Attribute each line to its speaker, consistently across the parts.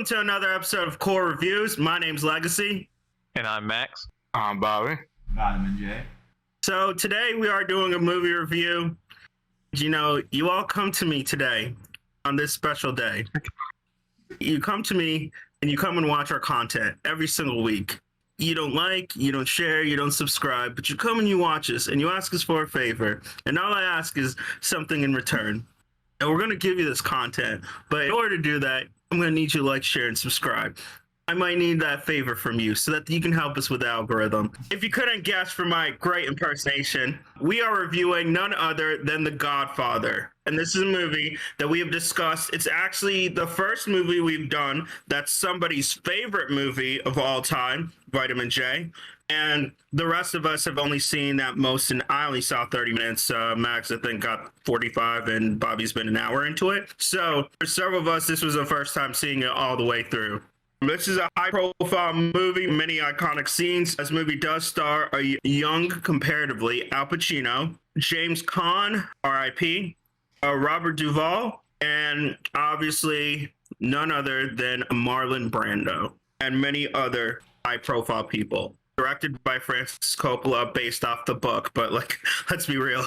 Speaker 1: to another episode of Core Reviews. My name's Legacy.
Speaker 2: And I'm Max.
Speaker 3: I'm Bobby.
Speaker 4: Vitamin J.
Speaker 1: So today we are doing a movie review. You know, you all come to me today on this special day. You come to me and you come and watch our content every single week. You don't like, you don't share, you don't subscribe, but you come and you watch us and you ask us for a favor. And all I ask is something in return. And we're going to give you this content. But in order to do that, I'm going to need you to like, share, and subscribe. I might need that favor from you so that you can help us with the algorithm. If you couldn't guess from my great impersonation, we are reviewing none other than The Godfather. And this is a movie that we have discussed. It's actually the first movie we've done that's somebody's favorite movie of all time, Vitamin J. And the rest of us have only seen that most, and I only saw 30 minutes. Max, I think, got 45, and Bobby's been an hour into it. So for several of us, this was the first time seeing it all the way through. This is a high-profile movie, many iconic scenes. This movie does star a young, comparatively, Al Pacino, James Caan, R.I.P., Robert Duvall, and obviously none other than Marlon Brando, and many other high-profile people. Directed by Francis Coppola, based off the book, but like, let's be real.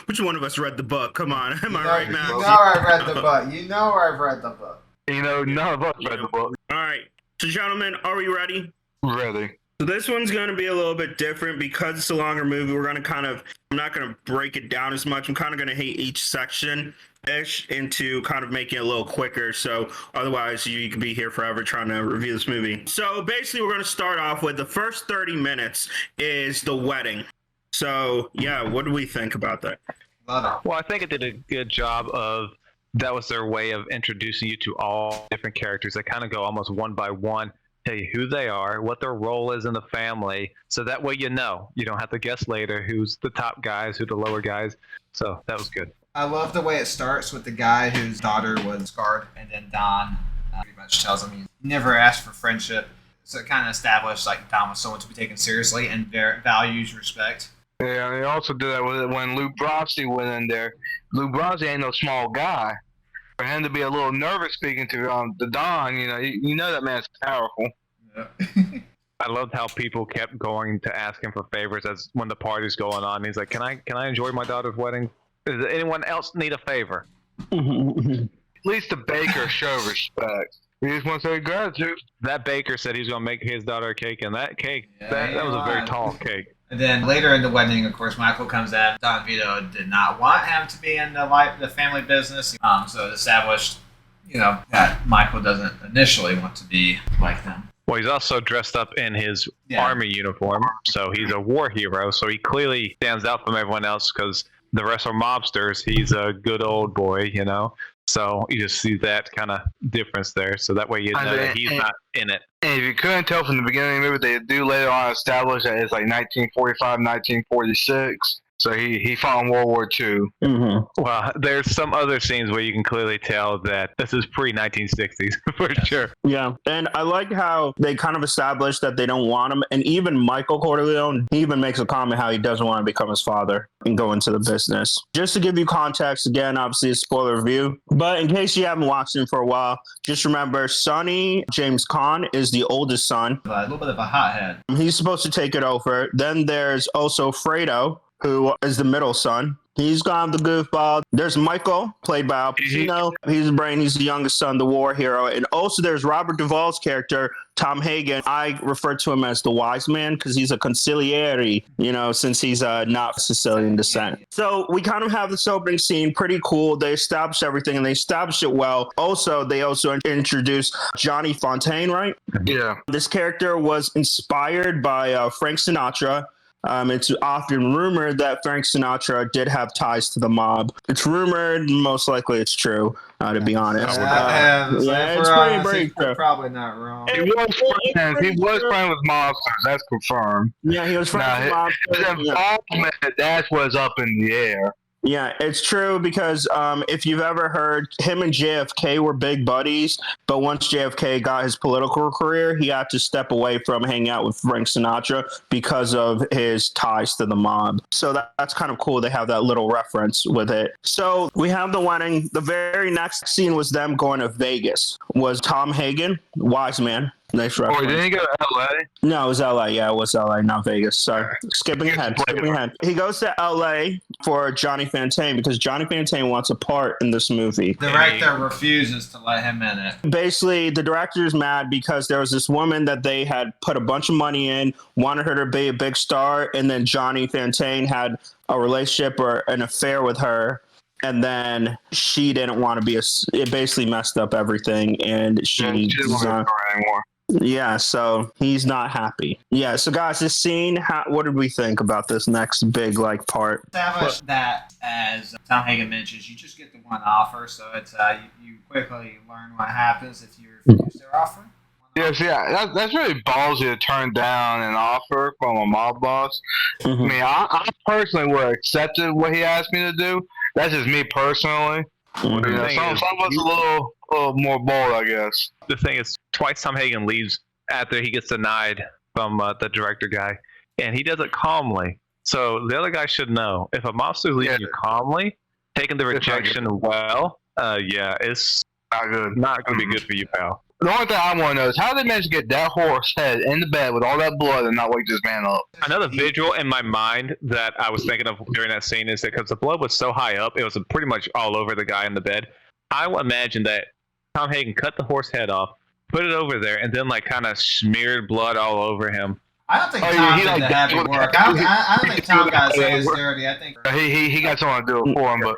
Speaker 1: Which one of us read the book? Come on, am I right, Max?
Speaker 4: You know I've read the book. You know I've read the book.
Speaker 3: You know, none of us read the book.
Speaker 1: All right, so gentlemen, are we ready?
Speaker 3: Ready.
Speaker 1: So this one's going to be a little bit different because it's a longer movie. We're going to I'm not going to break it down as much. I'm kind of going to hate each section-ish into kind of making it a little quicker. So otherwise, you could be here forever trying to review this movie. So basically, we're going to start off with the first 30 minutes is the wedding. So yeah, what do we think about that?
Speaker 2: Well, I think it did a good job of, that was their way of introducing you to all different characters. They kind of go almost one by one, tell you who they are, what their role is in the family, so that way you know. You don't have to guess later who's the top guys, who the lower guys. So that was good.
Speaker 4: I love the way it starts with the guy whose daughter was scarred, and then Don pretty much tells him he never asked for friendship. So it kind of established like Don was someone to be taken seriously and values respect.
Speaker 3: Yeah, and they also did that with it when Lou Brasi went in there. Lou Brasi ain't no small guy. For him to be a little nervous speaking to the Don, you know that man's powerful.
Speaker 4: Yeah.
Speaker 2: I loved how people kept going to ask him for favors as when the party's going on. He's like, "Can I enjoy my daughter's wedding? Does anyone else need a favor?"
Speaker 3: At least the baker show respect. He just wants to say gratitude.
Speaker 2: That baker said he's going to make his daughter a cake, and that cake, that was a very tall cake.
Speaker 4: And then later in the wedding, of course, Michael comes out. Don Vito did not want him to be in the family business. So it established, that Michael doesn't initially want to be like them.
Speaker 2: Well, he's also dressed up in his army uniform, so he's a war hero. So he clearly stands out from everyone else because the rest are mobsters. He's a good old boy, So you just see that kind of difference there. So that way you know that he's not in it.
Speaker 3: And if you couldn't tell from the beginning, maybe they do later on establish that it's like 1945, 1946. So he fought in World War II.
Speaker 2: Mm-hmm. Well, there's some other scenes where you can clearly tell that this is pre-1960s for sure.
Speaker 1: Yeah, and I like how they kind of established that they don't want him. And even Michael Corleone, he even makes a comment how he doesn't want to become his father and go into the business. Just to give you context, again, obviously a spoiler review, but in case you haven't watched him for a while, just remember Sonny James Caan is the oldest son.
Speaker 4: A little bit of a hothead.
Speaker 1: He's supposed to take it over. Then there's also Fredo, who is the middle son. He's gone the goofball. There's Michael, played by Al Pacino. He's the brain. He's the youngest son, the war hero. And also there's Robert Duvall's character, Tom Hagen. I refer to him as the wise man because he's a consigliere, since he's not Sicilian descent. So we kind of have this opening scene, pretty cool. They establish everything and they establish it well. Also, they also introduced Johnny Fontaine, right?
Speaker 3: Yeah.
Speaker 1: This character was inspired by Frank Sinatra. It's often rumored that Frank Sinatra did have ties to the mob. It's rumored, most likely it's true, to be honest.
Speaker 4: It's pretty true. Probably not wrong.
Speaker 3: He was playing with mobsters, that's confirmed.
Speaker 1: Yeah, he was friends with mobsters.
Speaker 3: His involvement, that's what's up in the air.
Speaker 1: Yeah, it's true because if you've ever heard, him and JFK were big buddies, but once JFK got his political career, he had to step away from hanging out with Frank Sinatra because of his ties to the mob. So that's kind of cool. They have that little reference with it. So we have the wedding. The very next scene was them going to Vegas. Was Tom Hagen, wise man. Nice
Speaker 3: Oh,
Speaker 1: reference.
Speaker 3: didn't he go to LA?
Speaker 1: No, it was LA. Yeah, it was LA, not Vegas. Sorry. Skipping ahead. He goes to LA for Johnny Fontaine because Johnny Fontaine wants a part in this movie.
Speaker 4: The director refuses to let him in it.
Speaker 1: Basically, the director's mad because there was this woman that they had put a bunch of money in, wanted her to be a big star, and then Johnny Fontaine had a relationship or an affair with her. And then she didn't want to be it basically messed up everything, and she
Speaker 3: didn't want to anymore.
Speaker 1: yeah, so he's not happy. Yeah, so guys, this scene, what did we think about this next big part?
Speaker 4: Establish that, as Tom Hagen mentions, you just get the one offer, so it's you quickly learn what happens if you refuse their offer.
Speaker 3: Yes, yeah, that's really ballsy to turn down an offer from a mob boss.
Speaker 1: Mm-hmm.
Speaker 3: I mean, I personally would have accepted what he asked me to do. That's just me personally.
Speaker 1: Mm-hmm.
Speaker 3: You know, some of us a little more bold, I guess.
Speaker 2: The thing is, twice Tom Hagen leaves after he gets denied from the director guy, and he does it calmly. So the other guy should know, if a mobster leaves you calmly, taking the rejection it's
Speaker 3: Not good.
Speaker 2: not going to be good for you, pal.
Speaker 3: The only thing I want to know is how did they manage to get that horse head in the bed with all that blood and not wake this man up?
Speaker 2: Another visual in my mind that I was thinking of during that scene is that because the blood was so high up, it was pretty much all over the guy in the bed. I would imagine that Tom Hagen cut the horse head off, put it over there, and then kind of smeared blood all over him.
Speaker 4: I don't think Tom did the heavy work. I don't think Tom got his hands dirty. I think
Speaker 3: he got someone to do it for him, but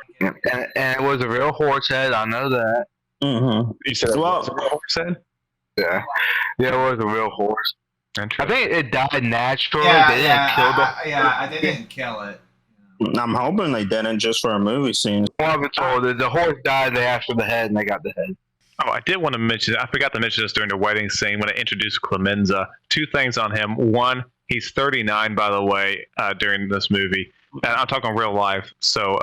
Speaker 3: and it was a real horse head. I know that.
Speaker 1: Mm-hmm.
Speaker 2: You said it was a real horse head?
Speaker 3: Yeah, it was a real horse. I think it died naturally.
Speaker 4: they didn't kill it.
Speaker 1: I'm hoping they didn't just for a movie scene.
Speaker 3: The horse died. They asked for the head, and they got the head.
Speaker 2: Oh, I did want to mention, I forgot to mention this during the wedding scene when I introduced Clemenza. Two things on him. One, he's 39, by the way, during this movie. And I'm talking real life. So,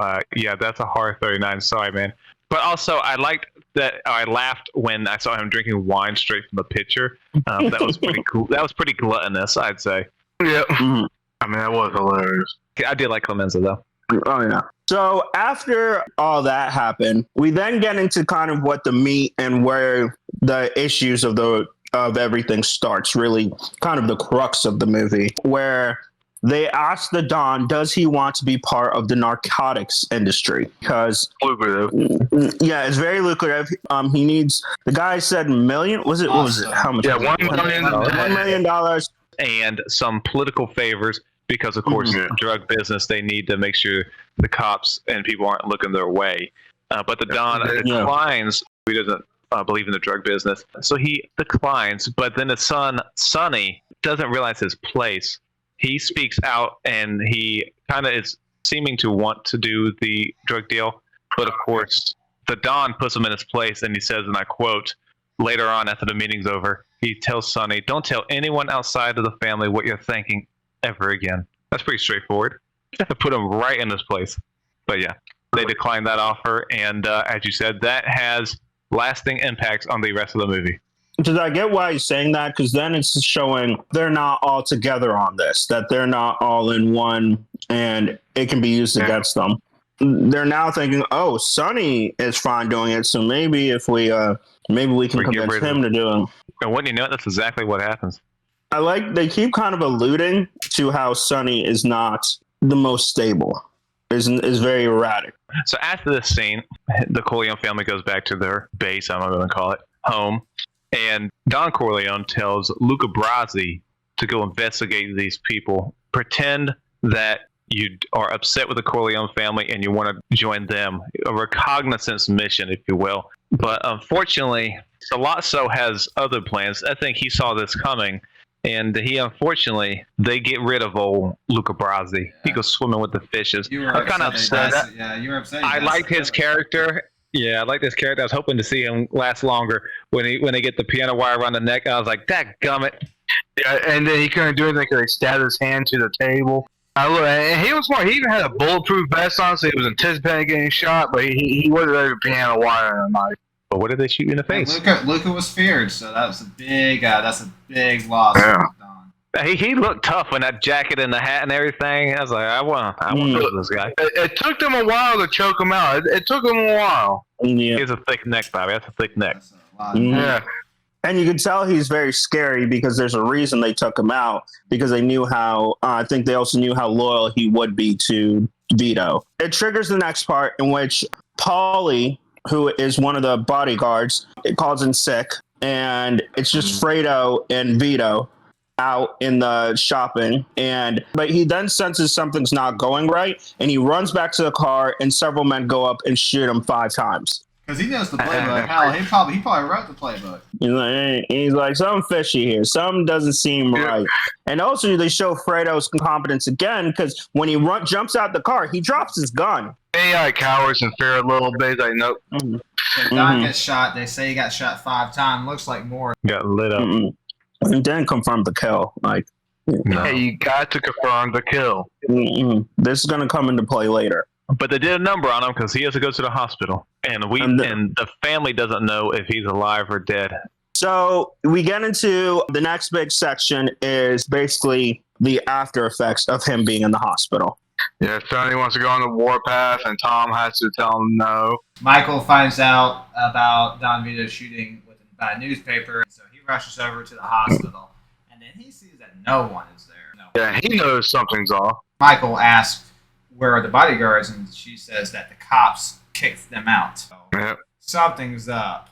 Speaker 2: that's a hard 39. Sorry, man. But also, I liked that I laughed when I saw him drinking wine straight from the pitcher. That was pretty cool. That was pretty gluttonous, I'd say.
Speaker 3: Yeah.
Speaker 1: Mm-hmm.
Speaker 3: I mean, that was hilarious.
Speaker 2: I did like Clemenza, though.
Speaker 1: Oh, yeah. So after all that happened, we then get into kind of what the meat and where the issues of everything starts, really kind of the crux of the movie, where they ask the Don, does he want to be part of the narcotics industry? Because
Speaker 3: lucrative.
Speaker 1: Yeah, it's very lucrative. He needs, the guy said million, what was it? How much?
Speaker 3: Yeah, $1 million.
Speaker 1: $1 million.
Speaker 2: And some political favors. Because, of course, the drug business, they need to make sure the cops and people aren't looking their way. But the Don declines. He doesn't believe in the drug business. So he declines. But then his son, Sonny, doesn't realize his place. He speaks out, and he kind of is seeming to want to do the drug deal. But, of course, the Don puts him in his place, and he says, and I quote, later on after the meeting's over, he tells Sonny, don't tell anyone outside of the family what you're thinking ever again. That's pretty straightforward. You have to put him right in this place. But yeah, they declined that offer, and as you said, that has lasting impacts on the rest of the movie.
Speaker 1: Because I get why he's saying that, because then it's showing they're not all together on this, that they're not all in one, and it can be used against them. They're now thinking, oh, Sonny is fine doing it, so maybe if we can convince him to do it.
Speaker 2: And wouldn't you know it, that's exactly what happens.
Speaker 1: I like they keep kind of alluding to how Sonny is not the most stable, is very erratic.
Speaker 2: So after this scene, the Corleone family goes back to their base, I'm going to call it, home, and Don Corleone tells Luca Brasi to go investigate these people. Pretend that you are upset with the Corleone family and you want to join them. A reconnaissance mission, if you will. But unfortunately, Sollozzo has other plans. I think he saw this coming. And unfortunately, they get rid of old Luca Brasi. He goes swimming with the fishes. I'm kind of upset.
Speaker 4: You were upset.
Speaker 2: I liked his character. Yeah, I like this character. I was hoping to see him last longer. When they get the piano wire around the neck, I was like, "Dadgummit!"
Speaker 3: Yeah, and then he couldn't do anything because he stabbed his hand to the table. Look, and he was smart. He even had a bulletproof vest on, so he was anticipating getting shot, but he wasn't ready for piano wire and a knife.
Speaker 2: But what did they shoot you in the face?
Speaker 4: Luca was feared, so that's a big loss.
Speaker 3: Yeah.
Speaker 4: For Don.
Speaker 2: He looked tough in that jacket and the hat and everything. I was like, I want to know this guy.
Speaker 3: It took them a while to choke him out. It took him a while.
Speaker 2: He has a thick neck, Bobby. That's a thick neck.
Speaker 4: That's a lot.
Speaker 3: Yeah.
Speaker 1: And you can tell he's very scary because there's a reason they took him out, because they knew how, I think they also knew how loyal he would be to Vito. It triggers the next part in which Paulie, who is one of the bodyguards, it calls in sick, and it's just Fredo and Vito out in the shopping, but he then senses something's not going right, and he runs back to the car, and several men go up and shoot him 5 times.
Speaker 4: Because he knows the playbook. Hell, he probably wrote the playbook.
Speaker 1: He's like, something fishy here. Something doesn't seem right. And also, they show Fredo's incompetence again, because when he jumps out the car, he drops his gun.
Speaker 3: AI cowards and fear a little bit. Like, nope.
Speaker 1: Mm-hmm.
Speaker 4: So Don gets shot. They say he got shot 5 times. Looks like more.
Speaker 2: Got lit up.
Speaker 1: And then confirm the kill. Like,
Speaker 3: No. Hey, you got to confirm the kill.
Speaker 1: This is going to come into play later.
Speaker 2: But they did a number on him because he has to go to the hospital, and the family doesn't know if he's alive or dead.
Speaker 1: So we get into the next big section is basically the after effects of him being in the hospital.
Speaker 3: Yeah, Tony wants to go on the warpath, and Tom has to tell him no.
Speaker 4: Michael finds out about Don Vito shooting by a newspaper, so he rushes over to the hospital, and then he sees that no one is there.
Speaker 3: Yeah, he knows something's off.
Speaker 4: Michael asks, "Where are the bodyguards?" And she says that the cops kicked them out. So something's up.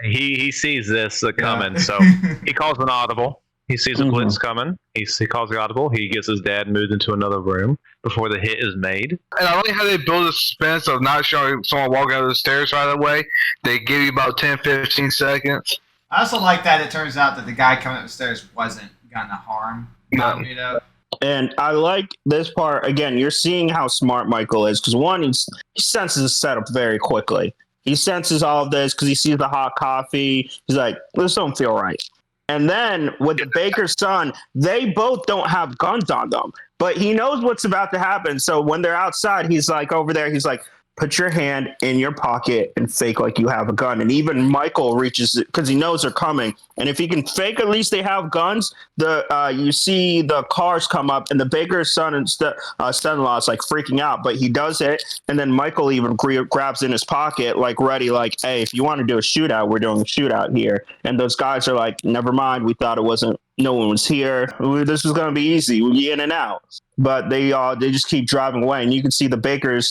Speaker 2: He sees this coming, so he calls an audible. He sees a blitz coming. He calls the audible. He gets his dad moved into another room before the hit is made.
Speaker 3: And I like how they build a suspense of not showing someone walking out of the stairs right away. They give you about 10, 15 seconds.
Speaker 4: I also like that it turns out that the guy coming up the stairs wasn't going to harm Don Vito.
Speaker 1: And I like this part. Again, you're seeing how smart Michael is, because one, he senses the setup very quickly. He senses all of this because he sees the hot coffee. He's like, this don't feel right. And then with the baker's son, they both don't have guns on them, but he knows what's about to happen. So when they're outside, he's like over there, he's like, put your hand in your pocket and fake like you have a gun. And even Michael reaches it because he knows they're coming. And if he can fake at least they have guns, you see the cars come up, and the baker's son and son-in-law is like freaking out. But he does it, and then Michael even grabs in his pocket, like ready, like, hey, if you want to do a shootout, we're doing a shootout here. And those guys are like, never mind, we thought it wasn't. No one was here. This was going to be easy. We'll be in and out. But they just keep driving away, and you can see the baker's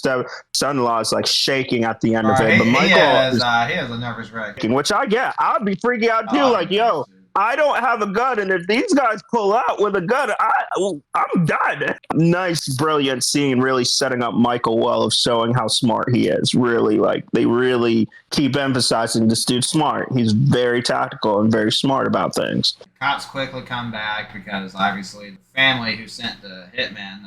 Speaker 1: son-in-law is like shaking at the end of it. But Michael
Speaker 4: he has a nervous wreck,
Speaker 1: which I get. I'd be freaking out too. Like, yo, I don't have a gun, and if these guys pull out with a gun, I'm done. Nice, brilliant scene, really setting up Michael well, of showing how smart he is. Really, like, they really keep emphasizing this dude's smart. He's very tactical and very smart about things.
Speaker 4: Cops quickly come back because obviously the family who sent the hitman,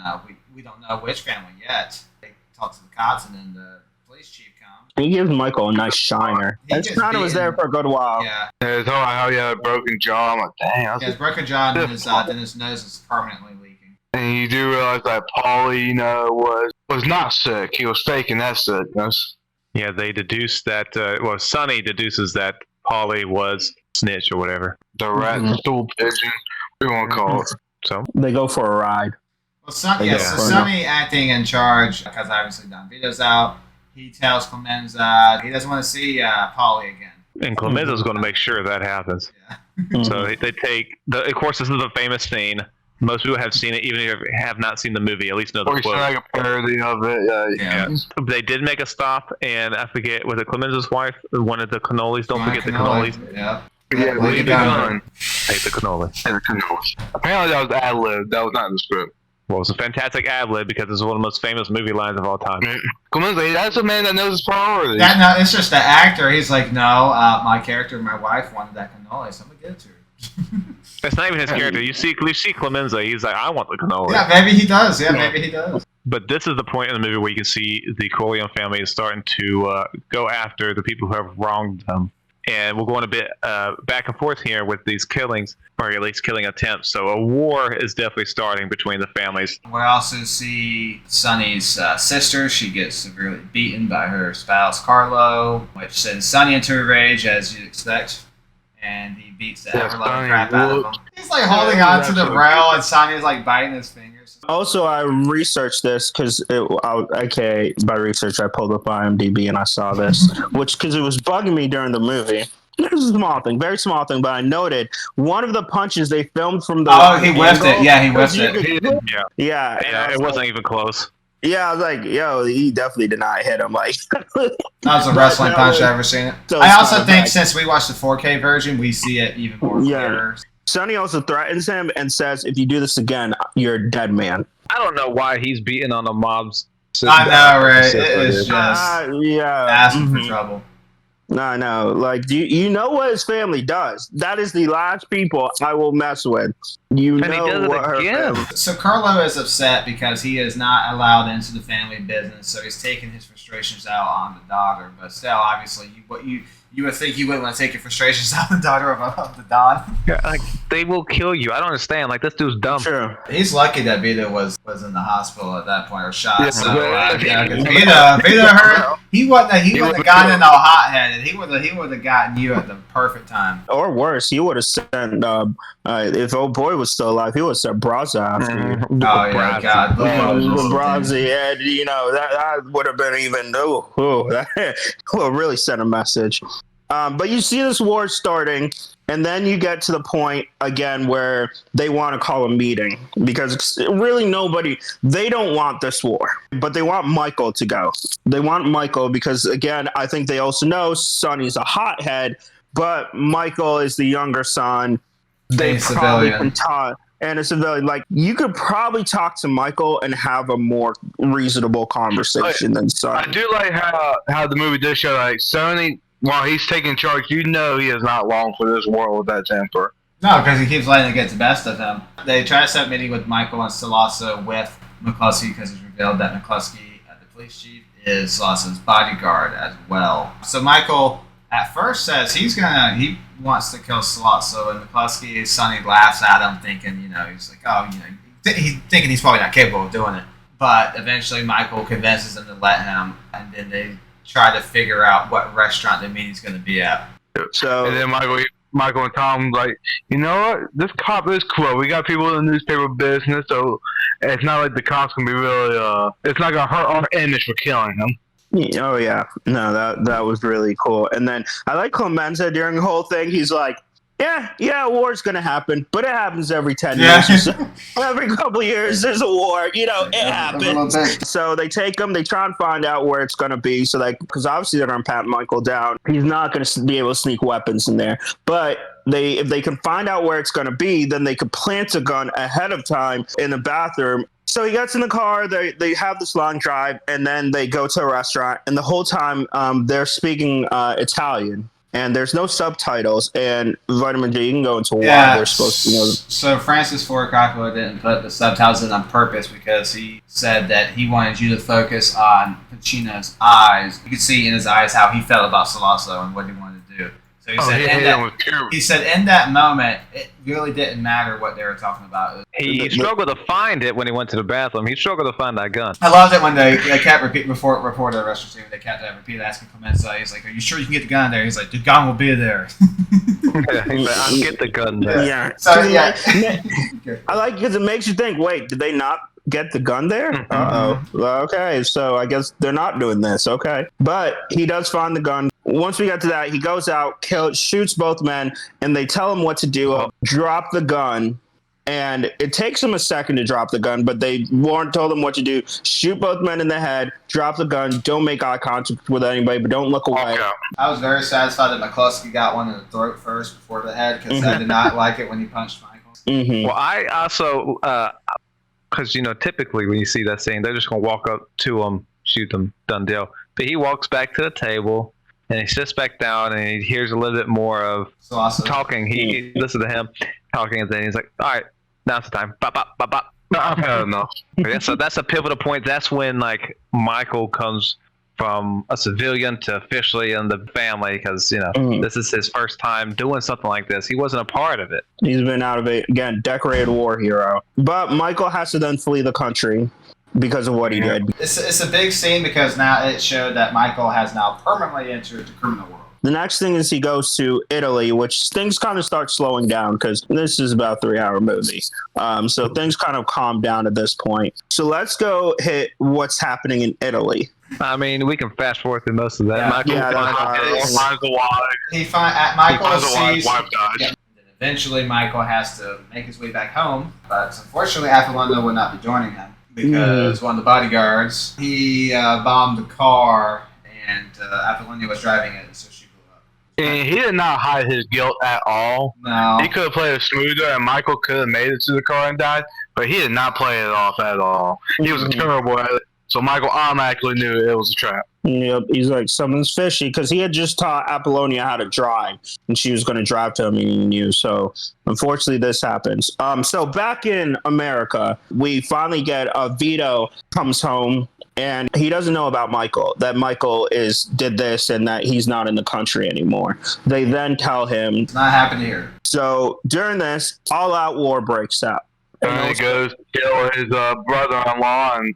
Speaker 4: we don't know which family yet. They talk to the cops, and then the police chief comes.
Speaker 1: He gives Michael a nice shiner. His shiner was there for a good while.
Speaker 4: Yeah.
Speaker 3: They told me how he had a broken jaw. I'm like, dang.
Speaker 4: He has broken jaw, and his nose is permanently leaking.
Speaker 3: And you do realize that Paulie, was not sick. He was faking that sickness.
Speaker 2: Yeah, they deduced that. Sonny deduces that Paulie was snitch or whatever.
Speaker 3: The rat stool pigeon, we won't call it.
Speaker 2: So
Speaker 1: they go for a ride.
Speaker 4: Well, Sonny acting in charge because obviously Don Vito's out. He tells Clemenza he doesn't want to see Paulie again.
Speaker 2: And Clemenza's going to make sure that happens.
Speaker 4: Yeah.
Speaker 2: So they take of course, this is a famous scene. Most people have seen it, even if you have not seen the movie, at least know the
Speaker 3: Or
Speaker 2: quote.
Speaker 3: like a parody of it.
Speaker 2: Yeah. They did make a stop, and I forget, was it Clemenza's wife wanted the cannolis? Don't forget the cannolis.
Speaker 4: Yeah.
Speaker 3: Yeah, leave the gun.
Speaker 2: Take the cannoli.
Speaker 3: Take the cannolis. Apparently that was ad-lib. That was not in the script.
Speaker 2: Well, it's a fantastic ad-lib because it's one of the most famous movie lines of all time.
Speaker 3: Clemenza, that's a man that knows his priorities.
Speaker 4: No, it's just the actor. He's like, no, my character, my wife wanted that cannoli, so I'm going to give it to her.
Speaker 2: It's not even his character. You see Clemenza, he's like, I want the cannoli.
Speaker 4: Yeah, maybe he does. Yeah, maybe he does.
Speaker 2: But this is the point in the movie where you can see the Corleone family is starting to go after the people who have wronged them. and we're going a bit back and forth here with these killings, or at least killing attempts. So a war is definitely starting between the families.
Speaker 4: We also see Sonny's sister. She gets severely beaten by her spouse, Carlo, which sends Sonny into a rage, as you'd expect. And he beats the ever-loving crap out of him. He's like holding on to the rail, and Sonny's like biting his fingers.
Speaker 1: Also, I researched this because by research, I pulled up IMDb and I saw this, because it was bugging me during the movie. It was a small thing, very small thing, but I noted one of the punches they filmed from the.
Speaker 4: Oh, he whiffed it. Yeah, he whiffed it.
Speaker 2: Yeah, it wasn't even close.
Speaker 1: Yeah, I was like, yo, he definitely did not hit him. Like,
Speaker 4: that was a wrestling punch I've ever seen it.
Speaker 1: So
Speaker 4: I also think since we watched the 4K version, we see it even more clearer.
Speaker 1: Sonny also threatens him and says, if you do this again, you're a dead man.
Speaker 2: I don't know why he's beating on the mob's sister.
Speaker 4: I know, right? It is just asking for trouble.
Speaker 1: No, no. Like, you know what his family does? That is the last people I will mess with.
Speaker 2: And he does it again.
Speaker 4: So Carlo is upset because he is not allowed into the family business, so he's taking his frustrations out on the daughter. But still, obviously, you would think you wouldn't want to take your frustrations out on the daughter of the Don.
Speaker 2: Yeah, like, they will kill you. I don't understand. Like, this dude's dumb.
Speaker 1: Sure.
Speaker 4: He's lucky that Vito was in the hospital at that point or shot.
Speaker 2: Yeah,
Speaker 4: so
Speaker 2: Vito
Speaker 4: hurt. He wouldn't have gotten in all hot-headed. He would have gotten you at the perfect time.
Speaker 1: Or worse, he would have sent, if old boy was still alive, he would have sent Braza after you.
Speaker 4: Oh, yeah, God.
Speaker 1: Braza, and, that would have been even, that would really send a message. But you see this war starting, and then you get to the point, again, where they want to call a meeting. Because really they don't want this war. But they want Michael to go. They want Michael because, again, I think they also know Sonny's a hothead, but Michael is the younger son. They probably can talk. And a civilian, like, you could probably talk to Michael and have a more reasonable conversation than Sonny.
Speaker 3: I do like how the movie does show, like, Sonny, while he's taking charge, he is not long for this world with that temper.
Speaker 4: No, because he keeps letting it get the best of him. They try to set a meeting with Michael and Solasa with McCluskey because it's revealed that McCluskey, the police chief, is Solasa's bodyguard as well. So Michael at first says he wants to kill Solasa, and McCluskey, Sonny laughs at him, thinking, he's like, he's thinking he's probably not capable of doing it. But eventually Michael convinces him to let him, and then they try to figure out what restaurant the meeting's going to be at.
Speaker 1: So,
Speaker 3: and then Michael and Tom like, you know what? This cop is cool. We got people in the newspaper business, so it's not like the cops can be really. It's not gonna hurt our image for killing him.
Speaker 1: Oh yeah, no, that was really cool. And then I like Clemenza during the whole thing. He's like, yeah, war's gonna happen, but it happens every 10 years or so. Every couple of years, there's a war. It happens. So they take him. They try and find out where it's gonna be. So because obviously they're gonna pat Michael down. He's not gonna be able to sneak weapons in there. But if they can find out where it's gonna be, then they could plant a gun ahead of time in the bathroom. So he gets in the car, they have this long drive, and then they go to a restaurant. And the whole time they're speaking Italian. And there's no subtitles, and Vitamin J, you can go into why they're supposed to know. So
Speaker 4: Francis Ford Coppola didn't put the subtitles in on purpose because he said that he wanted you to focus on Pacino's eyes. You could see in his eyes how he felt about Solasa and what he wanted to do. So he said in that moment, it really didn't matter what they were talking about.
Speaker 2: He struggled to find it when he went to the bathroom. He struggled to find that gun.
Speaker 4: I loved it when they kept repeating before the restaurant scene. They kept repeatedly asking Clemenza. He's like, "Are you sure you can get the gun there?" He's like, "The gun will be there."
Speaker 2: He's like, "I'll get the gun there."
Speaker 1: Yeah.
Speaker 4: So yeah,
Speaker 1: I like because it makes you think. Wait, did they not get the gun there? Okay, so I guess they're not doing this. Okay, but he does find the gun. Once we get to that, he goes out, shoots both men, and they tell him what to do. Drop the gun. And it takes him a second to drop the gun, but they told him what to do. Shoot both men in the head, drop the gun, don't make eye contact with anybody, but don't look away.
Speaker 4: I was very satisfied that McCluskey got one in the throat first before the head, because I did not like it when he punched Michael.
Speaker 1: Mm-hmm.
Speaker 2: Well, I also, because, typically when you see that scene, they're just going to walk up to him, shoot them, done deal. But he walks back to the table, and he sits back down, and he hears a little bit more of talking. He listens to him talking, and then he's like, all right, now's the time. Bop, bop, bop, bop. No, I've had enough. Yeah, so that's a pivotal point. That's when, Michael comes from a civilian to officially in the family because this is his first time doing something like this. He wasn't a part of it.
Speaker 1: He's been out of it again, decorated war hero. But Michael has to then flee the country because of what he did.
Speaker 4: It's a big scene because now it showed that Michael has now permanently entered the criminal world.
Speaker 1: The next thing is he goes to Italy, which things kind of start slowing down because this is about a 3-hour movie. So things kind of calm down at this point. So let's go hit what's happening in Italy.
Speaker 2: I mean, we can fast forward through most of that.
Speaker 4: Yeah.
Speaker 2: Michael
Speaker 3: finds the wife.
Speaker 4: Michael sees.
Speaker 3: Wife dies.
Speaker 4: Yeah. Eventually, Michael has to make his way back home, but unfortunately, Apollonia will not be joining him because one of the bodyguards he bombed the car, and Apollonia was driving it, so she blew up.
Speaker 3: And he did not hide his guilt at all.
Speaker 4: No,
Speaker 3: He could have played it smoother, and Michael could have made it to the car and died, but he did not play it off at all. He was terrible at it, so Michael automatically knew it was a trap.
Speaker 1: Yep, he's like, something's fishy because he had just taught Apollonia how to drive and she was going to drive to him and he knew. So unfortunately this happens. So back in America, we finally get Vito comes home and he doesn't know about Michael, that Michael did this and that he's not in the country anymore. They then tell him.
Speaker 4: it's not happening here.
Speaker 1: So during this, all-out war breaks out.
Speaker 3: And he goes to kill his brother-in-law, and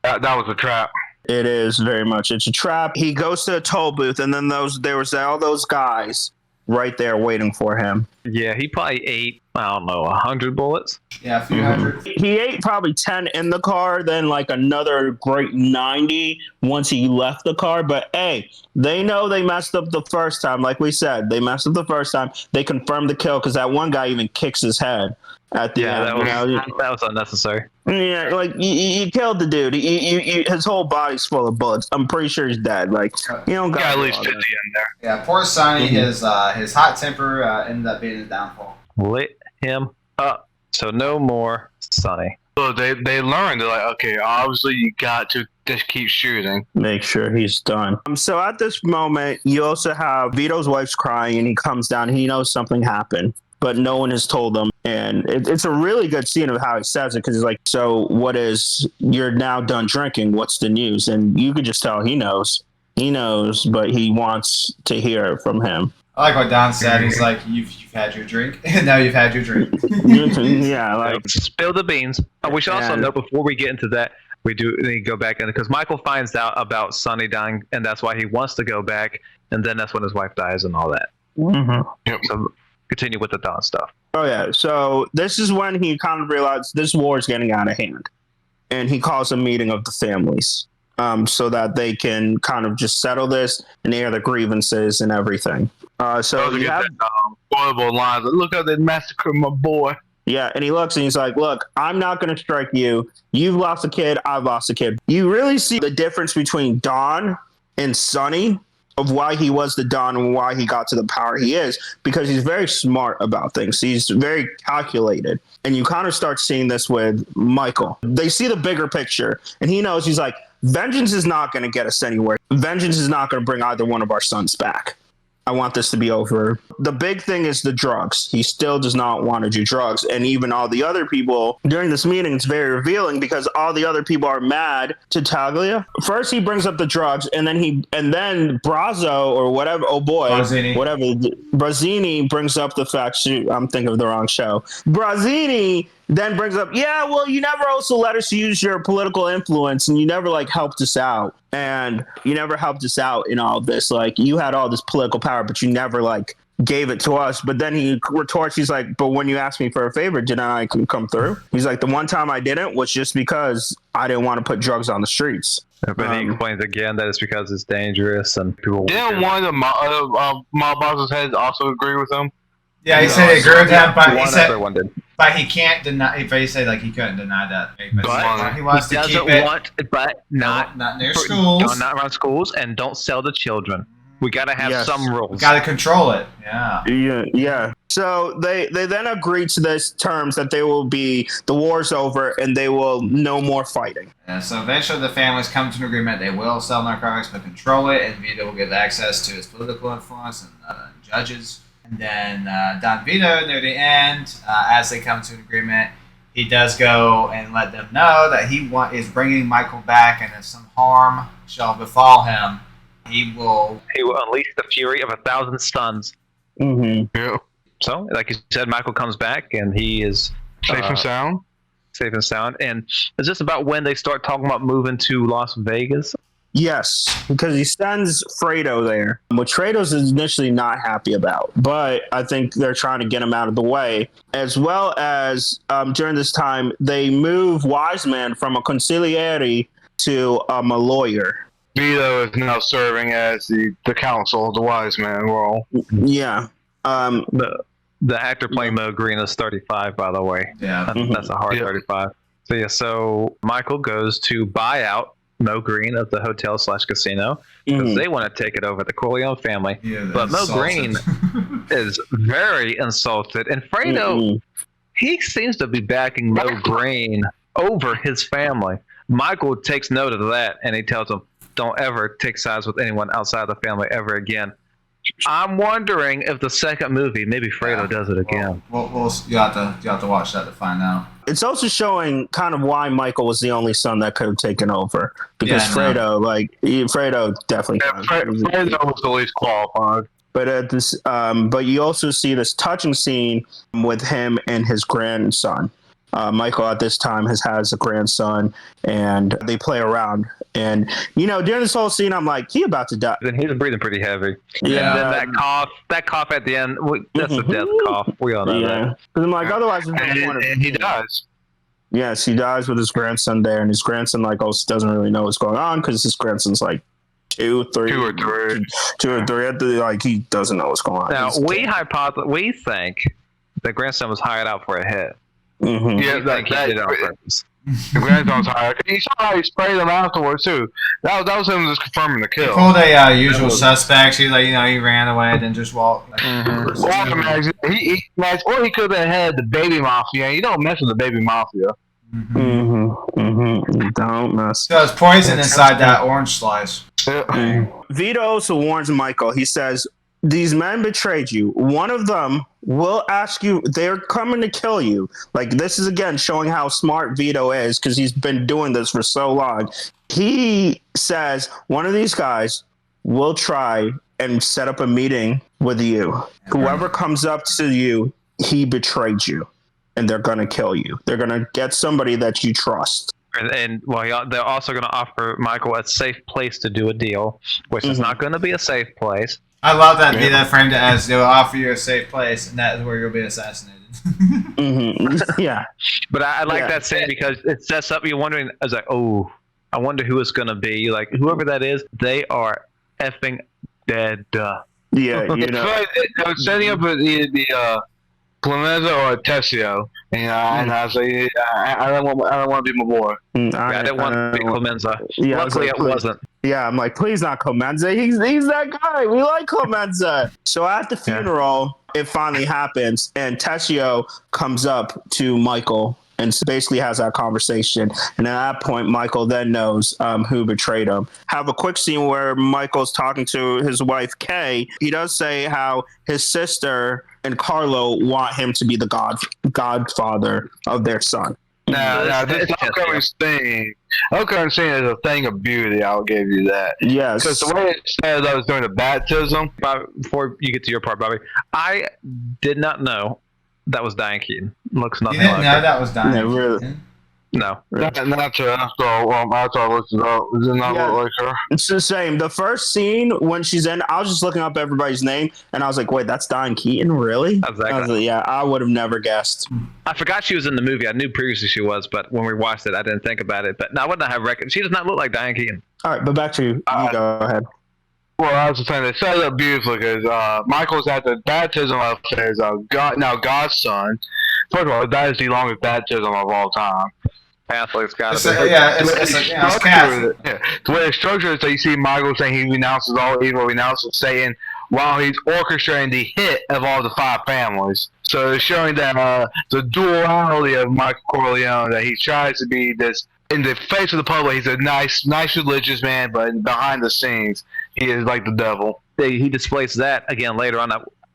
Speaker 3: that was a trap.
Speaker 1: It is very much. It's a trap. He goes to a toll booth, and then there was all those guys right there waiting for him.
Speaker 2: Yeah, he probably ate, 100 bullets.
Speaker 4: Yeah, a few hundred.
Speaker 1: He ate probably 10 in the car, then like another great 90 once he left the car. But hey, they know they messed up the first time. Like we said, they messed up the first time. They confirmed the kill because that one guy even kicks his head at the end.
Speaker 2: That was unnecessary.
Speaker 1: Yeah, like you killed the dude. His whole body's full of bullets. I'm pretty sure he's dead. Like you don't got
Speaker 3: at least 50 in there.
Speaker 4: Yeah, poor Sonny. His hot temper ended up being his downfall.
Speaker 2: Lit him up. So no more Sonny.
Speaker 3: So they learned, they're like, okay, obviously you got to just keep shooting.
Speaker 1: Make sure he's done. So at this moment, you also have Vito's wife's crying, and he comes down. And he knows something happened, but no one has told him. And it's a really good scene of how he says it because he's like, so what is, you're now done drinking. What's the news? And you could just tell he knows. He knows, but he wants to hear it from him.
Speaker 4: I like what Don said. He's like, you've had your drink, and now you've had your drink.
Speaker 1: Yeah, like
Speaker 2: spill the beans. We should also note before we get into that, we do need to go back in because Michael finds out about Sonny dying, and that's why he wants to go back, and then that's when his wife dies and all that.
Speaker 3: Yep.
Speaker 2: So continue with the Don stuff.
Speaker 1: Oh yeah, so this is when he kind of realized this war is getting out of hand, and he calls a meeting of the families. So that they can kind of just settle this and air the grievances and everything. So you have
Speaker 3: horrible lines. Look how they massacred my boy.
Speaker 1: Yeah, and he looks and he's like, look, I'm not going to strike you. You've lost a kid. I've lost a kid. You really see the difference between Don and Sonny of why he was the Don and why he got to the power he is, because he's very smart about things. He's very calculated. And you kind of start seeing this with Michael. They see the bigger picture, and he knows, he's like, vengeance is not going to get us anywhere. Vengeance is not going to bring either one of our sons back. I want this to be over. The big thing is the drugs. He still does not want to do drugs. And even all the other people during this meeting, it's very revealing because all the other people are mad to Taglia. First, he brings up the drugs, and then Brazzo or whatever, Brazzini brings up the fact, I'm thinking of the wrong show. Brazzini then brings up, yeah, well, you never also let us use your political influence, and you never helped us out. And you never helped us out in all of this. Like, you had all this political power, but you never gave it to us. But then he retorts, he's like, but when you asked me for a favor, didn't I come through? He's like, the one time I didn't was just because I didn't want to put drugs on the streets.
Speaker 2: But he explains again that it's because it's dangerous and people.
Speaker 3: Didn't one of the mob bosses' heads also agree with him?
Speaker 4: Yeah, he said he agreed with that, but he said,
Speaker 2: one did.
Speaker 4: but he can't deny. But he said he couldn't deny that.
Speaker 2: But
Speaker 4: he wants to keep it.
Speaker 2: But not
Speaker 4: near schools.
Speaker 2: Not around schools, and don't sell to children. We got to have some rules.
Speaker 4: Got to control it. Yeah.
Speaker 1: Yeah. So they then agree to this terms that they will be, the war's over and they will no more fighting.
Speaker 4: And so eventually the families come to an agreement. They will sell narcotics but control it, and Vito will get access to his political influence and judges. And then Don Vito, near the end, as they come to an agreement, he does go and let them know that he is bringing Michael back, and if some harm shall befall him, he will
Speaker 2: unleash the fury of 1,000 suns.
Speaker 1: Mm-hmm.
Speaker 3: Yeah.
Speaker 2: So, like you said, Michael comes back and he is
Speaker 3: Safe and sound.
Speaker 2: safe and sound. And is this about when they start talking about moving to Las Vegas?
Speaker 1: Yes, because he sends Fredo there, which Fredo's initially not happy about. But I think they're trying to get him out of the way. As well as during this time, they move Wiseman from a consigliere to a lawyer.
Speaker 3: Vito is now serving as the counsel, the wise man role.
Speaker 1: Yeah.
Speaker 2: The actor playing Mo Green is 35, by the way.
Speaker 4: yeah.
Speaker 2: That's a hard 35. So yeah, so Michael goes to buy out Mo Green of the hotel / casino because they want to take it over, the Corleone family.
Speaker 4: Yeah,
Speaker 2: But Mo Green is very insulted, and Fredo, he seems to be backing Mo Green over his family. Michael takes note of that, and he tells him, "Don't ever take sides with anyone outside the family ever again." I'm wondering if the second movie, maybe Fredo does it again.
Speaker 4: Well, you have to watch that to find out.
Speaker 1: It's also showing kind of why Michael was the only son that could have taken over. Because Fredo, Fredo definitely
Speaker 3: Fredo was the least qualified.
Speaker 1: But but you also see this touching scene with him and his grandson. Michael at this time has a grandson, and they play around. And during this whole scene, I'm like, he about to die.
Speaker 2: Then he's breathing pretty heavy.
Speaker 1: Yeah.
Speaker 2: And then that cough at the end, that's a death cough. We all know that.
Speaker 1: Because I'm like, otherwise,
Speaker 3: And he dies.
Speaker 1: Yes, he dies with his grandson there, and his grandson also doesn't really know what's going on because his grandson's like 2 or 3. Like he doesn't know what's going on.
Speaker 2: Now we think the grandson was hired out for a hit.
Speaker 1: Mm-hmm.
Speaker 3: Yeah,
Speaker 2: We think he did it on purpose.
Speaker 3: The grandson's hired. You saw how he sprayed him afterwards too. That was him just confirming the
Speaker 4: He
Speaker 3: kill.
Speaker 4: pulled a usual suspects. He he ran away and then just walked.
Speaker 3: Or he could have had the baby mafia. You don't mess with the baby mafia.
Speaker 1: Don't mess.
Speaker 4: So there's poison inside that orange slice.
Speaker 1: Vito also warns Michael. He says, "These men betrayed you. One of them will ask you, they're coming to kill you." Like, this is again showing how smart Vito is because he's been doing this for so long. He says, one of these guys will try and set up a meeting with you. Whoever comes up to you, he betrayed you, and they're going to kill you. They're going to get somebody that you trust.
Speaker 2: And they're also going to offer Michael a safe place to do a deal, which is not going to be a safe place.
Speaker 4: I love that Vito framed it as they'll offer you a safe place, and that is where you'll be assassinated.
Speaker 1: Yeah.
Speaker 2: But I like that scene because it sets up you wondering, I was like, oh, I wonder who it's going to be. Like, whoever that is, they are effing dead.
Speaker 1: Yeah,
Speaker 3: It's setting up the Clemenza or Tessio, and I was like, I don't want to be my boy.
Speaker 2: I didn't want to be Clemenza.
Speaker 1: Yeah,
Speaker 2: luckily it wasn't.
Speaker 1: Yeah, I'm like, please not Clemenza. He's that guy. We like Clemenza. So at the funeral, it finally happens, and Tessio comes up to Michael and basically has that conversation. And at that point, Michael then knows who betrayed him. Have a quick scene where Michael's talking to his wife, Kay. He does say how his sister and Carlo want him to be the godfather of their son.
Speaker 3: Now, this upcoming scene is a thing of beauty. I'll give you that.
Speaker 1: Yes.
Speaker 3: Because the way it said that was during the baptism.
Speaker 2: Before you get to your part, Bobby, I did not know that was Diane Keaton. Looks nothing
Speaker 4: You didn't
Speaker 2: like
Speaker 4: know
Speaker 2: her.
Speaker 4: that was Diane.
Speaker 1: Yeah, really.
Speaker 4: Keaton?
Speaker 2: No.
Speaker 3: Not after I looked it up. It did not look like her.
Speaker 1: It's the same. The first scene when she's in, I was just looking up everybody's name, and I was like, wait, that's Diane Keaton? Really?
Speaker 2: Exactly.
Speaker 1: I was like, yeah, I would have never guessed.
Speaker 2: I forgot she was in the movie. I knew previously she was, but when we watched it, I didn't think about it. But no, I wouldn't have reckoned. She does not look like Diane Keaton.
Speaker 1: All right, but back to you. You go ahead.
Speaker 3: Well, I was just saying, they set it up beautifully because Michael's at the baptism of his godson. First of all, that is the longest baptism of all time.
Speaker 2: Catholics got
Speaker 4: It's
Speaker 2: it.
Speaker 4: it's Catholic.
Speaker 3: The way it's structured is that you see Michael saying he renounces all evil, renounces Satan, while he's orchestrating the hit of all the 5 families. So it's showing that the duality of Michael Corleone, that he tries to be this, in the face of the public, he's a nice religious man, but behind the scenes, he is like the devil.
Speaker 2: He displays that again later on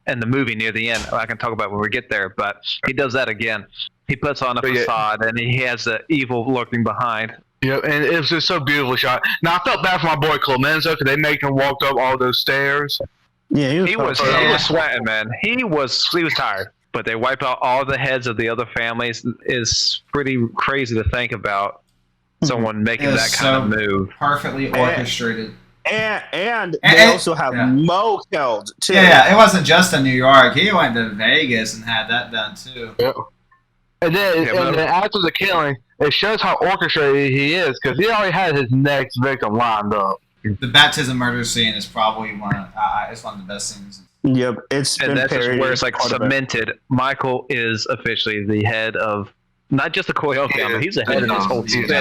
Speaker 2: in the movie near the end. I can talk about when we get there, but he does that again. He puts on a facade, and he has the evil lurking behind.
Speaker 3: Yep, and it was just so beautiful shot. Now I felt bad for my boy Clemenza because they make him walk up all those stairs.
Speaker 1: Yeah,
Speaker 2: He was sweating, man. He was tired. But they wipe out all the heads of the other families. Is pretty crazy to think about someone making that kind of move.
Speaker 4: Perfectly orchestrated.
Speaker 1: And they also have Mo killed too.
Speaker 4: Yeah, it wasn't just in New York. He went to Vegas and had that done too.
Speaker 3: Yeah. And then after the killing, it shows how orchestrated he is because he already had his next victim lined up.
Speaker 4: The baptism murder scene is probably it's one of the best scenes.
Speaker 1: Yep, it's
Speaker 2: and
Speaker 1: been
Speaker 2: that's just where it's like cemented. Michael is officially the head of not just the Corleone family. He's the head of this whole city.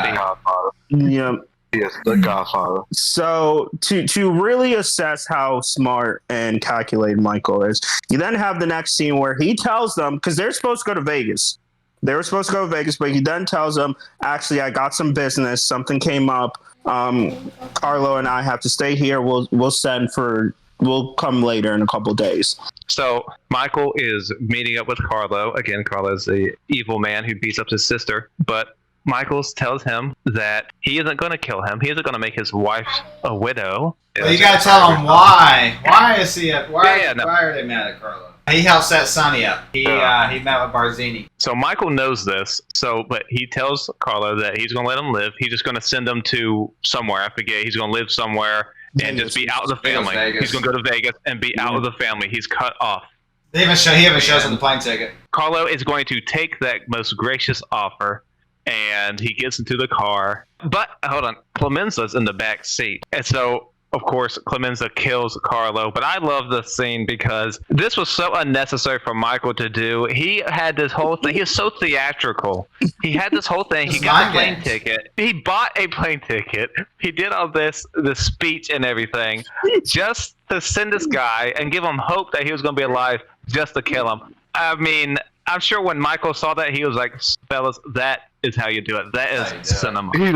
Speaker 1: Yep.
Speaker 3: Yes, the Godfather.
Speaker 1: So to really assess how smart and calculated Michael is, you then have the next scene where he tells them, because they're supposed to go to Vegas. They were supposed to go to Vegas, but he then tells them, actually, I got some business. Something came up. Carlo and I have to stay here. We'll come later in a couple of days.
Speaker 2: So Michael is meeting up with Carlo. Again, Carlo is the evil man who beats up his sister. But Michael tells him that he isn't going to kill him. He isn't going to make his wife a widow.
Speaker 4: Well, you got to tell him why. Why is he? Why are they mad at Carlo? He helped set Sonny up. He met with Barzini.
Speaker 2: So Michael knows this. But he tells Carlo that he's going to let him live. He's just going to send him to somewhere. I forget. He's going to live somewhere and just be out of the family. He's going to go to Vegas and be out of the family. He's cut off.
Speaker 4: He even shows him the plane ticket.
Speaker 2: Carlo is going to take that most gracious offer, and he gets into the car. But hold on, Clemenza's in the back seat, and so of course Clemenza kills Carlo. But I love this scene because this was so unnecessary for Michael to do. He had this whole thing. He is so theatrical. He had this whole thing. He got a plane ticket. He bought a plane ticket. He did all this speech and everything just to send this guy and give him hope that he was going to be alive, just to kill him. I mean, I'm sure when Michael saw that, he was like, fellas, that is how you do it. That is cinema.
Speaker 3: He's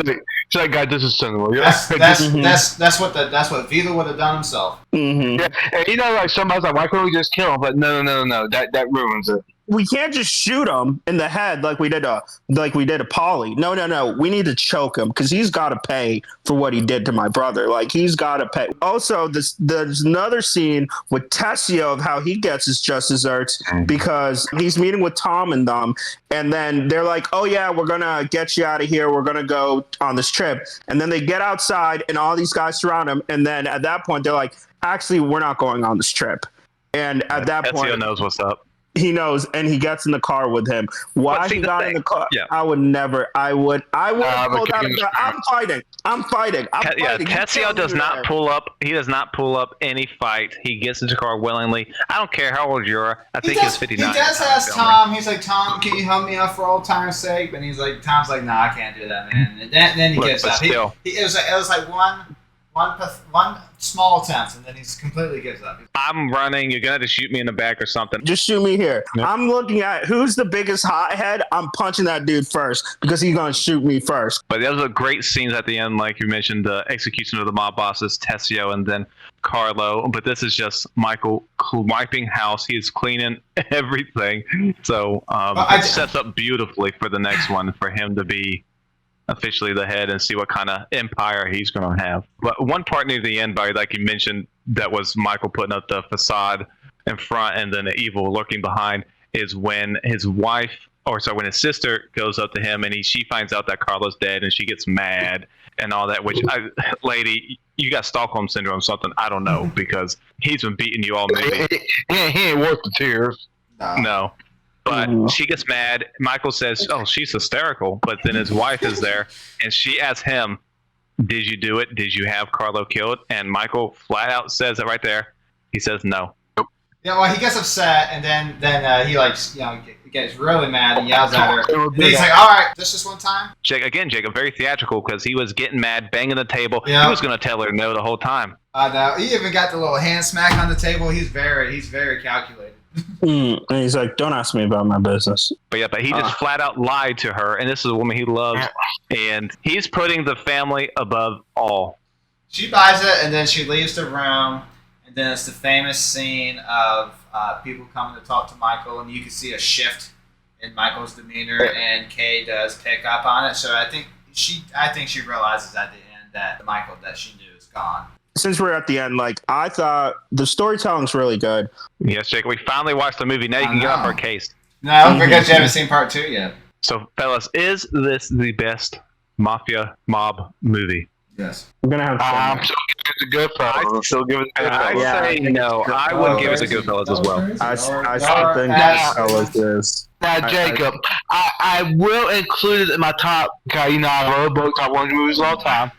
Speaker 3: like, guy, this is cinema. Yeah.
Speaker 4: That's what Vito would have done himself.
Speaker 1: Mm-hmm.
Speaker 3: Yeah, and like somebody's like, why couldn't we just kill him? But no, that ruins it.
Speaker 1: We can't just shoot him in the head like we did a Paulie. No. We need to choke him because he's got to pay for what he did to my brother. Like, he's got to pay. Also, there's another scene with Tessio of how he gets his just desserts because he's meeting with Tom and them, and then they're like, "Oh yeah, we're gonna get you out of here. We're gonna go on this trip." And then they get outside, and all these guys surround him. And then at that point, they're like, "Actually, we're not going on this trip." And at that point,
Speaker 2: Tessio knows what's up.
Speaker 1: He knows, and he gets in the car with him. Why he got in the car? Yeah. I would never. I would. I'm fighting.
Speaker 2: Tessio does not pull up. He does not pull up any fight. He gets into the car willingly. I don't care how old you are. I think he's 59.
Speaker 4: He does ask Tom. He's like, Tom, can you help me out for old time's sake? And he's like, Tom's like, nah, I can't do that, man. And then he gives up. It was like one small attempt, and then he completely gives up.
Speaker 2: I'm running. You're gonna have to shoot me in the back or something.
Speaker 1: Just shoot me here. Yep. I'm looking at who's the biggest hothead. I'm punching that dude first because he's gonna shoot me first.
Speaker 2: But those are great scenes at the end, like you mentioned, the execution of the mob bosses, Tessio, and then Carlo. But this is just Michael wiping house. He's cleaning everything. So it sets up beautifully for the next one for him to be officially the head and see what kind of empire he's going to have. But one part near the end, Barry, like you mentioned, that was Michael putting up the facade in front and then the evil lurking behind, is when his wife, when his sister goes up to him and she finds out that Carlo's dead and she gets mad and all that, which, lady, you got Stockholm syndrome or something. I don't know, because he's been beating you all movie.
Speaker 3: He ain't worth the tears.
Speaker 2: No. But she gets mad. Michael says, "Oh, she's hysterical." But then his wife is there, and she asks him, "Did you do it? Did you have Carlo killed?" And Michael flat out says it right there. He says no.
Speaker 4: Yeah, well, he gets upset, and then he gets really mad and yells at her. And then he's like, "All right, this one time."
Speaker 2: Jacob, very theatrical because he was getting mad, banging the table.
Speaker 4: Yeah.
Speaker 2: He was going to tell her no the whole time.
Speaker 4: No, he even got the little hand smack on the table. He's very calculated.
Speaker 1: And he's like, "Don't ask me about my business."
Speaker 2: But he just flat out lied to her, and this is a woman he loves, and he's putting the family above all.
Speaker 4: She buys it, and then she leaves the room, and then it's the famous scene of people coming to talk to Michael, and you can see a shift in Michael's demeanor, and Kay does pick up on it. So I think she realizes at the end that Michael that she knew is gone.
Speaker 1: Since we're at the end, like, I thought the storytelling's really good.
Speaker 2: Yes, Jake, we finally watched the movie. Now you can get off our case.
Speaker 4: No, because you haven't seen part 2 yet.
Speaker 2: So, fellas, is this the best mafia mob movie?
Speaker 4: Yes.
Speaker 1: We're gonna have
Speaker 3: I'm still giving it the Goodfellas. I'm still giving it the
Speaker 2: I
Speaker 3: Goodfellas.
Speaker 2: say no. I would give it to Goodfellas as well.
Speaker 1: I still think Goodfellas is.
Speaker 3: Now, Jacob, I will include it in my top. You know, I love both top 100 movies of all time.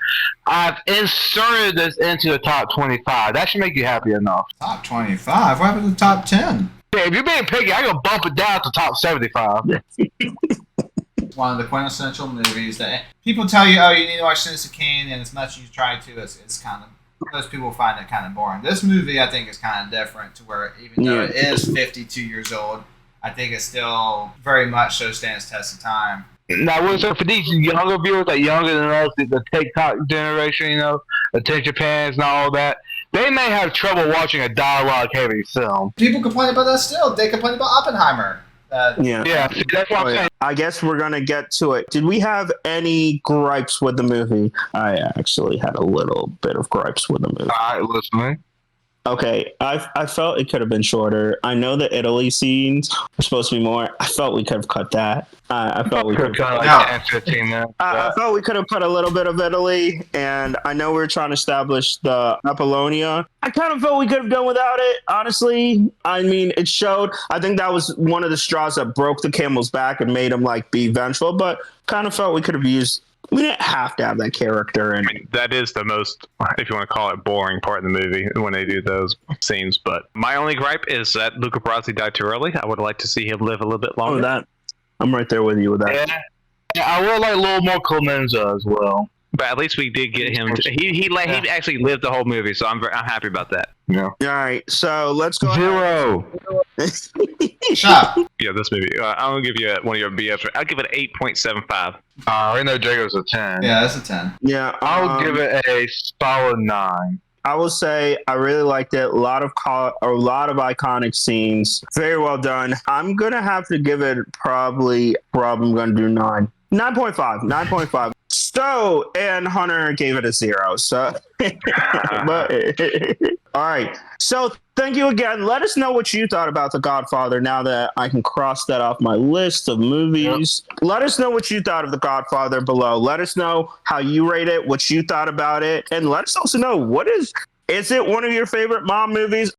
Speaker 3: I've inserted this into the top 25. That should make you happy enough.
Speaker 4: Top 25? What happened to the top 10?
Speaker 3: Yeah, if you're being picky, I can bump it down to top 75.
Speaker 4: One of the quintessential movies that people tell you, oh, you need to watch Citizen Kane, and as much as you try to, it's kind of, most people find it kind of boring. This movie, I think, is kind of different to where even though it is 52 years old, I think it still very much so stands test of time.
Speaker 3: Now, what's up for these younger viewers, like younger than us, the TikTok generation, you know, attention spans and all that, they may have trouble watching a dialogue-heavy film.
Speaker 4: People complain about that still. They complain about Oppenheimer.
Speaker 3: Yeah, see, that's what I'm saying.
Speaker 1: I guess we're gonna get to it. Did we have any gripes with the movie? I actually had a little bit of gripes with the movie.
Speaker 3: All right, listening.
Speaker 1: Okay, I felt it could have been shorter. I know the Italy scenes were supposed to be more. I felt we could have cut that. I felt we could have
Speaker 3: like 10, 15 minutes.
Speaker 1: I felt we could have put a little bit of Italy, and I know we were trying to establish the Apollonia. I kind of felt we could have done without it, honestly. I mean, it showed. I think that was one of the straws that broke the camel's back and made him like be vengeful, but kind of felt we could have used. We didn't have to have that character. And
Speaker 2: I mean, that is the most, if you want to call it, boring part of the movie when they do those scenes. But my only gripe is that Luca Brasi died too early. I would like to see him live a little bit longer.
Speaker 1: that I'm right there with you with that.
Speaker 3: Yeah, I would like a little more Clemenza as well.
Speaker 2: But at least we did get him. He actually lived the whole movie, so I'm happy about that.
Speaker 3: Yeah.
Speaker 1: All right, so let's go.
Speaker 3: 0.
Speaker 4: Shut up.
Speaker 2: Yeah, this movie. I'm gonna give you one of your BS. I'll give it an 8.75.
Speaker 3: I know Jacob's a 10.
Speaker 4: Yeah, that's a 10.
Speaker 1: Yeah,
Speaker 3: I'll give it a solid 9.
Speaker 1: I will say I really liked it. A lot of iconic scenes. Very well done. I'm gonna have to give it probably I'm gonna do 9. 9.5. 9.5. So, and Hunter gave it a 0. So, but all right. So, thank you again. Let us know what you thought about The Godfather now that I can cross that off my list of movies. Yep. Let us know what you thought of The Godfather below. Let us know how you rate it, what you thought about it, and let us also know is it one of your favorite mob movies?